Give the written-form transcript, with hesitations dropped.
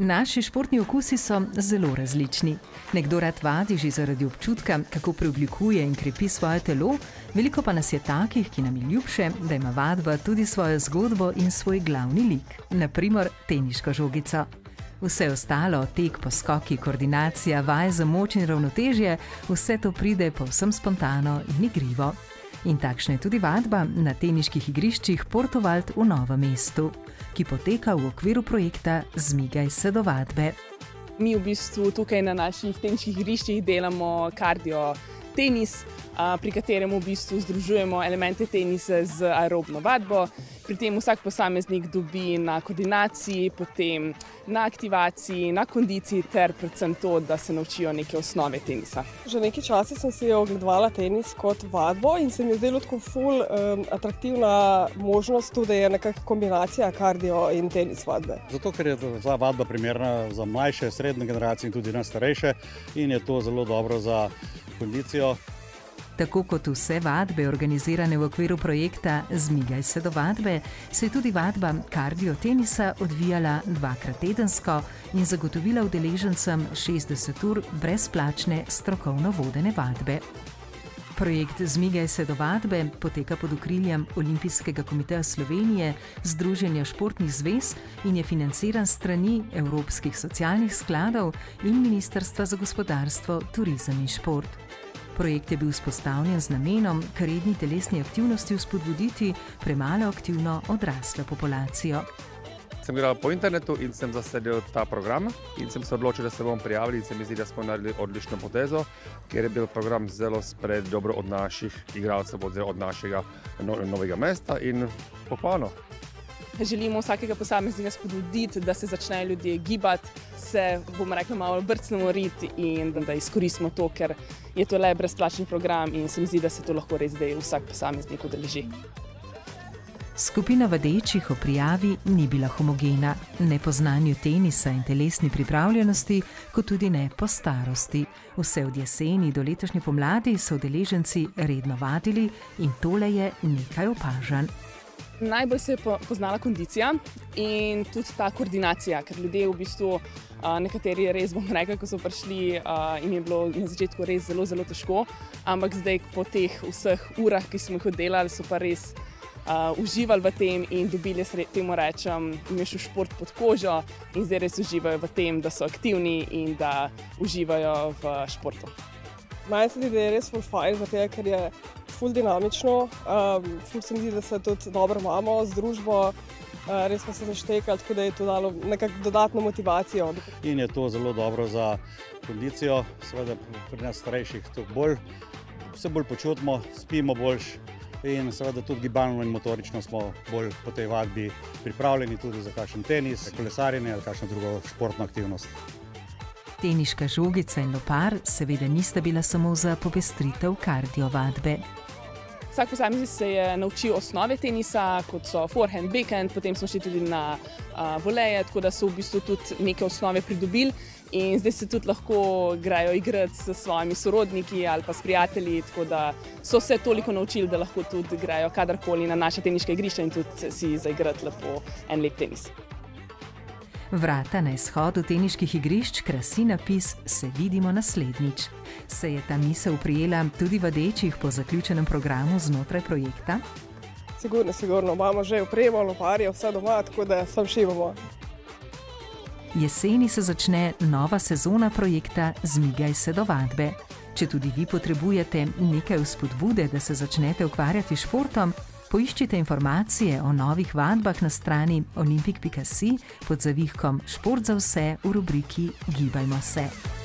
Naši športni okusi so zelo različni. Nekdo rad vadi že zaradi občutka, kako preoblikuje in krepi svoje telo, veliko pa nas je takih, ki nam je ljubše, da ima vadba tudi svojo zgodbo in svoj glavni lik, na primer teniško žogico. Vse ostalo, tek, poskoki, koordinacija, vaj za moč in ravnotežje, vse to pride povsem spontano in igrivo. In takšna je tudi vadba na teniških igriščih Portovald v Novem mestu, ki poteka v okviru projekta Zmigaj se do vadbe. Mi v bistvu tukaj na naših teniških igriščih delamo kardio tenis, pri katerem v bistvu združujemo elemente tenisa z aerobno vadbo. Pri tem vsak posameznik dobi na koordinaciji, potem na aktivaciji, na kondiciji ter predvsem to, da se naučijo neke osnove tenisa. Že nekaj časa sem si ogledovala tenis kot vadbo in se mi je zdelo tako ful atraktivna možnost tudi, da je nekakšna kombinacija kardio in tenis vadbe. Zato, ker je ta vadba primerna za mlajše, srednje generacije in tudi nas starejše in je to zelo dobro za kondicijo. Tako kot vse vadbe, organizirane v okviru projekta Zmigaj se do vadbe, se je tudi vadba kardio tenisa odvijala dvakrat tedensko in zagotovila udeležencem 60 ur brezplačne strokovno vodene vadbe. Projekt Zmigaj se do vadbe poteka pod okriljem Olimpijskega komiteja Slovenije, Združenja športnih zvez in je financiran s strani Evropskih socialnih skladov in Ministrstva za gospodarstvo, turizem in šport. Projekt je bil vzpostavljen z namenom k redni telesni aktivnosti vzpodbuditi premalo aktivno odraslo populacijo. Sem gledal po internetu in sem zasledil ta program in sem se odločil, da se bom prijavil in se mi zdi, da smo naredili odlično potezo, ker je bil program zelo sprejet dobro od naših igralcev, od našega Novega mesta in pohvalno. Želimo vsakega posameznika spodbuditi, da se začnejo ljudje gibati, se, bomo rekli, malo brcnemo rit in da izkoristimo to, ker je to le brezplačni program in se mi zdi, da se to lahko res zdaj vsak posameznik udeleži. Skupina vadečih o prijavi ni bila homogena, ne po znanju tenisa in telesni pripravljenosti, kot tudi ne po starosti. Vse od jeseni do letošnje pomladi so udeleženci redno vadili in tole je nekaj opažanj. Najbolj se je poznala kondicija in tudi ta koordinacija, ker ljudje v bistvu, nekateri res, bom rekla, ko so prišli in je bilo na začetku res zelo, zelo težko, ampak zdaj po teh vseh urah, ki smo jih oddelali, so pa res uživali v tem in dobili, temu rečem, jim je šel šport pod kožo in zdaj res uživajo v tem, da so aktivni in da uživajo v športu. Meni se zdi, da je res ful fajn, zato ker je ful dinamično, ful se mi zdi, da se tudi dobro imamo z družbo, res smo se naštekali, tako da je to dalo nekako dodatno motivacijo. In je to zelo dobro za kondicijo, seveda pri nas starejših vse bolj počutimo, spimo boljš in seveda tudi gibalno in motorično smo bolj po tej vadbi pripravljeni tudi za kakšen tenis, kolesarjenje ali kakšno drugo športno aktivnost. Teniška žogica in lopar seveda nista bila samo za popestritev kardio vadbe. Vsak posameznik se je naučil osnove tenisa, kot so forehand, backhand, potem smo šli tudi na voleje, tako da so v bistvu tudi neke osnove pridobili in zdaj se tudi lahko grejo igrati s svojimi sorodniki ali pa s prijatelji, tako da so se toliko naučili, da lahko tudi grejo kadarkoli na naša teniška igrišča in tudi si zaigrati lepo en lep tenis. Vrata na izhodu teniških igrišč krasi napis "Se vidimo naslednjič". Se je ta misel prijela tudi vadečih po zaključenem programu znotraj projekta? Sigurno. Imamo že opremo, loparje, vse doma, tako da sam šivamo. Jeseni se začne nova sezona projekta Zmigaj se do vadbe. Če tudi vi potrebujete nekaj vzpodbude, da se začnete ukvarjati s športom, poiščite informacije o novih vadbah na strani olimpik.si pod zavihkom Šport za vse v rubriki Gibajmo se.